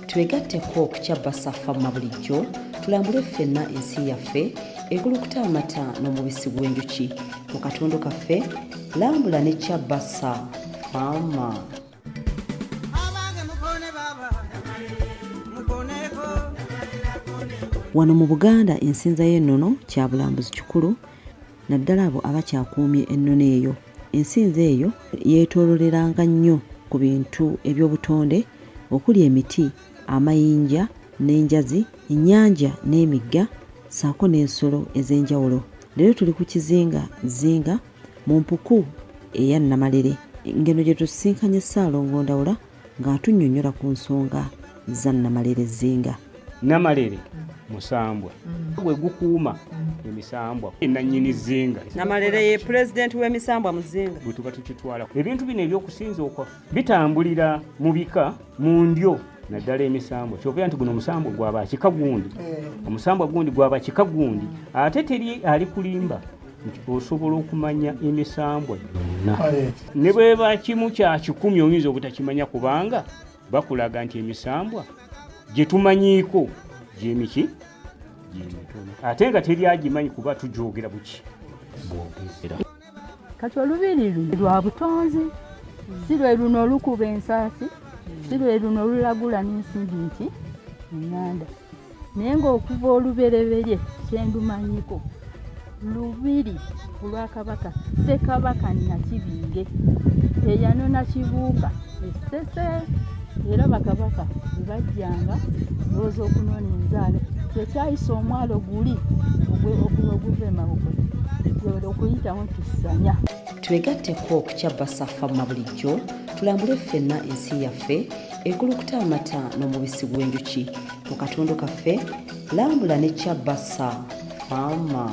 Twegatteko okukyabasa fama bulijjo tulambule ffenna ensi yaffe ekulukuta amata n'omubisi gw'enjuki mu katundu kaffe lambula ne kyabasa fama. Wano mu Buganda ensinza y'ennono kya bulambuzi kikulu naddala abo abakyakuumye ennono eyo. Ensinza eyo yeetoololeranga nnyo ku bintu eby'obutonde okuli emiti, amayinja n'enjazi, ennyanja n'emigga ssaako n'ensolo ez'enjawulo. Leero tuli ku kizinga Zinga mu mpuku eya Namalere, ngeno gye tusisinkanye Ssaalongo Ndawula ng'atunnyonnyola ku nsonga za Namalere Zinga. Namalere Musambwa gwe gukuuma emisambwa nannyini Zinga. Namalere ye pulezidenti w'emisambwa mu Zinga. Bwe tuba tukitwala ebintu bino eby'okusinza okwaffe bitambulira mu bika mu ndyo naddala emisambwa. Kyokera nti guno omusambwa gwaba kika gundi, omusambwa gundi gwaba kika gundi, ate teri ali kulimba nti osobola okumanya emisambwa yonna. Ne bweba kimu kya 10 oyinza obutakimanya kubanga bakulaga nti emisambwa gye tumanyiiko gyemiki gyemitono, ate nga teri agimanyi kuba tujoogera buki bwogezera. Kati olubiri lwa butonzi, si lwe luno olukuba ensaasi, si lwe luno olulagula n'ensimbi nti eŋŋanda. Naye ng'okuva olubereberye kyendumanyiko lubiri olwa Kabaka Ssekabaka Nakibinge eyanona Kibuuka Essese, era bakabaka bwe bajjanga ndowooza okunona enzaalo kyekyayisa omwalo guli oguva emaboko okuyitamu Kisanya. Twegatteko okukyabasa fama bulijjo tulambule ffenna ensi yaffe ekulukuta amata n'omubisi gw'enjuki mu katundu kaffe lambula ne kyabasa fama.